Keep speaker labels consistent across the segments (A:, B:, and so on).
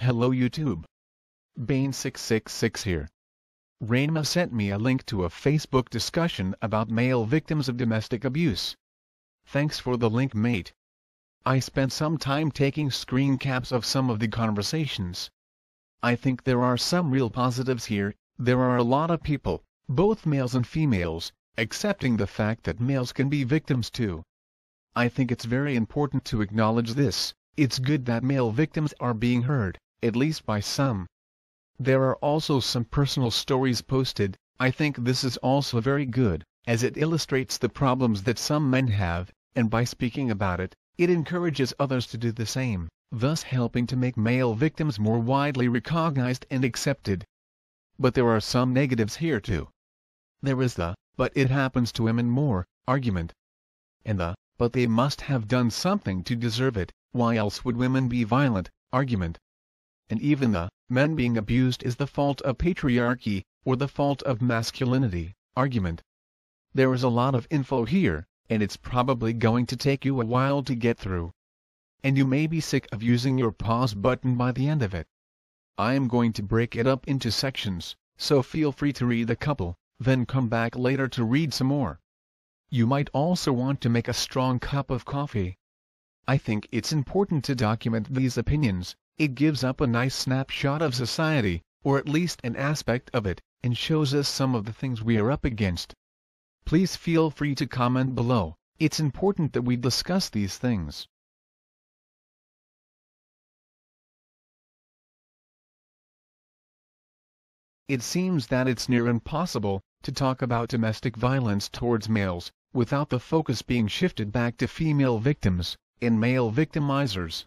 A: Hello YouTube. Bane666 here. Ranma sent me a link to a Facebook discussion about male victims of domestic abuse. Thanks for the link, mate. I spent some time taking screen caps of some of the conversations. I think there are some real positives here. There are a lot of people, both males and females, accepting the fact that males can be victims too. I think it's very important to acknowledge this. It's good that male victims are being heard, at least by some. There are also some personal stories posted. I think this is also very good, as it illustrates the problems that some men have, and by speaking about it, it encourages others to do the same, thus helping to make male victims more widely recognized and accepted. But there are some negatives here too. There is the, "but it happens to women more," argument. And the, "but they must have done something to deserve it, why else would women be violent," argument. And even the, "men being abused is the fault of patriarchy, or the fault of masculinity," argument. There is a lot of info here, and it's probably going to take you a while to get through. And you may be sick of using your pause button by the end of it. I am going to break it up into sections, so feel free to read a couple, then come back later to read some more. You might also want to make a strong cup of coffee. I think it's important to document these opinions. It gives up a nice snapshot of society, or at least an aspect of it, and shows us some of the things we are up against. Please feel free to comment below. It's important that we discuss these things. It seems that it's near impossible to talk about domestic violence towards males without the focus being shifted back to female victims and male victimizers.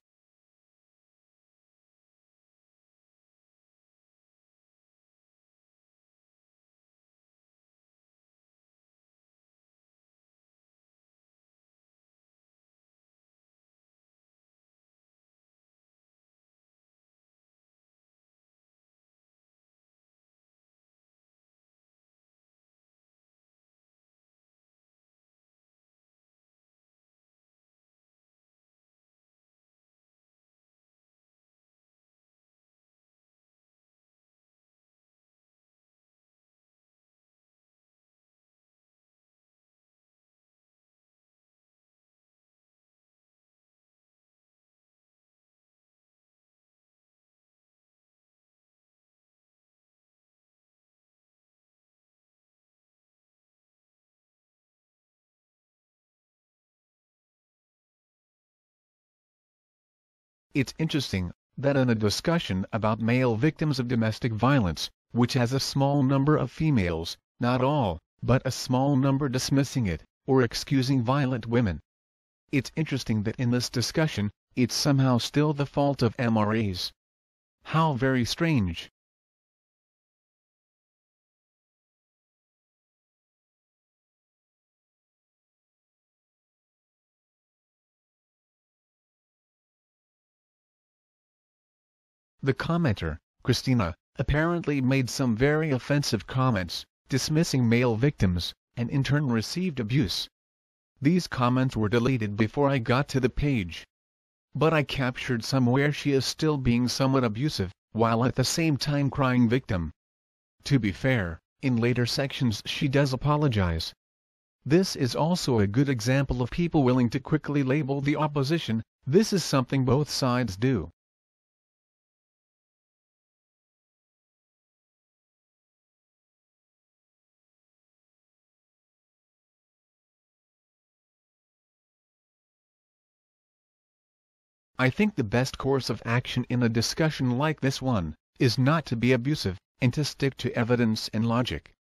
A: It's interesting that in a discussion about male victims of domestic violence, which has a small number of females, not all, but a small number dismissing it, or excusing violent women. It's interesting that in this discussion, it's somehow still the fault of MRAs. How very strange. The commenter, Christina, apparently made some very offensive comments, dismissing male victims, and in turn received abuse. These comments were deleted before I got to the page. But I captured some where she is still being somewhat abusive, while at the same time crying victim. To be fair, in later sections she does apologize. This is also a good example of people willing to quickly label the opposition. This is something both sides do. I think the best course of action in a discussion like this one is not to be abusive, and to stick to evidence and logic.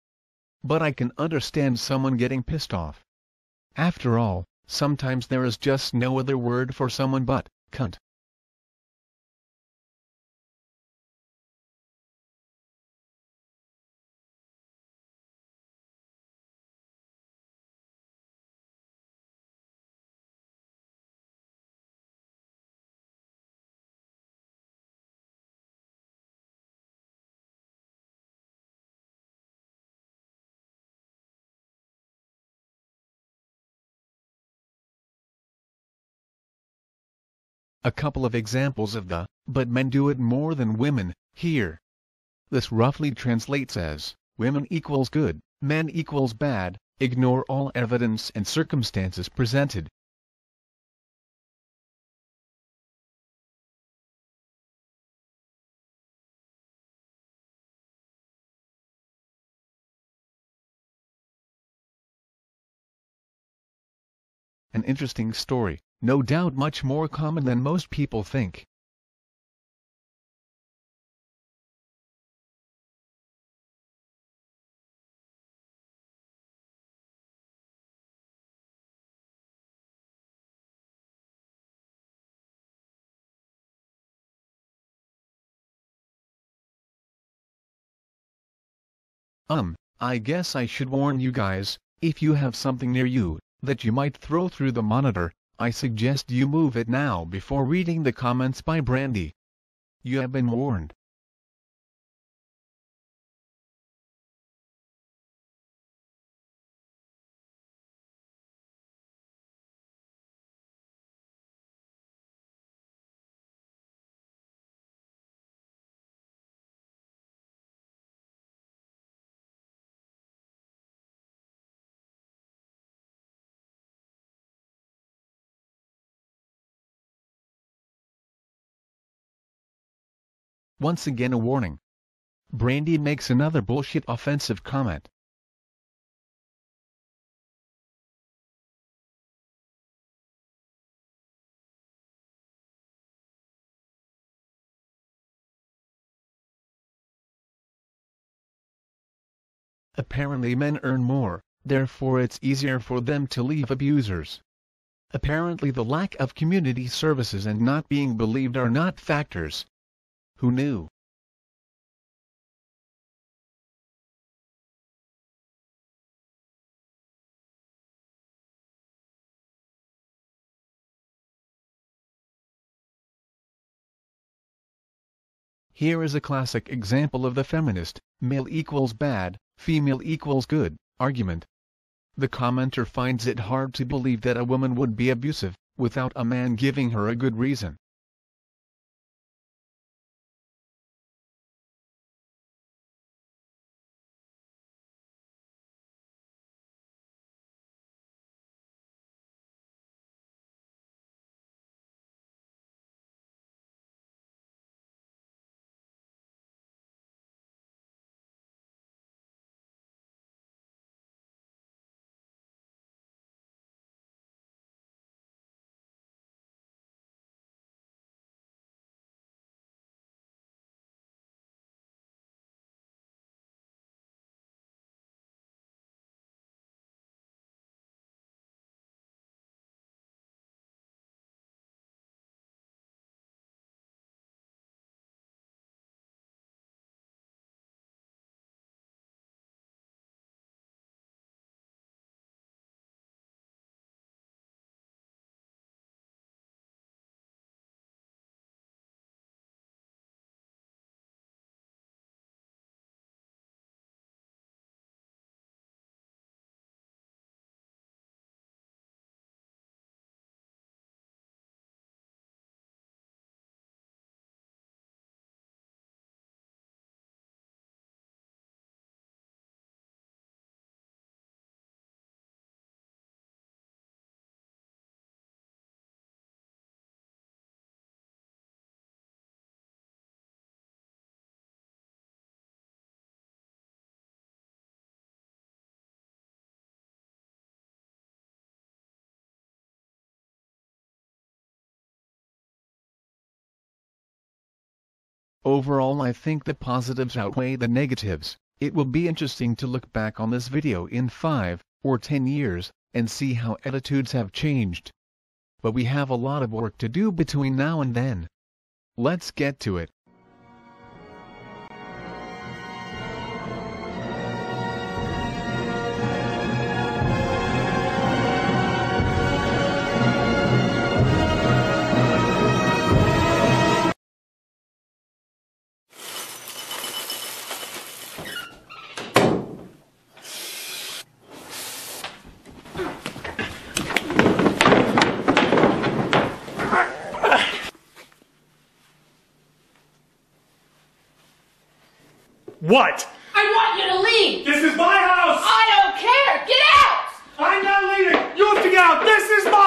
A: But I can understand someone getting pissed off. After all, sometimes there is just no other word for someone but cunt. A couple of examples of the, but men do it more than women, here. This roughly translates as, women equals good, men equals bad, ignore all evidence and circumstances presented. An interesting story, no doubt much more common than most people think. I guess I should warn you guys, if you have something near you that you might throw through the monitor, I suggest you move it now before reading the comments by Brandy. You have been warned. Once again a warning. Brandy makes another bullshit offensive comment. Apparently men earn more, therefore it's easier for them to leave abusers. Apparently the lack of community services and not being believed are not factors. Who knew? Here is a classic example of the feminist, male equals bad, female equals good, argument. The commenter finds it hard to believe that a woman would be abusive, without a man giving her a good reason. Overall I think the positives outweigh the negatives. It will be interesting to look back on this video in 5 or 10 years, and see how attitudes have changed. But we have a lot of work to do between now and then. Let's get to it.
B: What?
C: I want you to leave!
B: This is my house!
C: I don't care! Get out!
B: I'm not leaving! You have to get out! This is my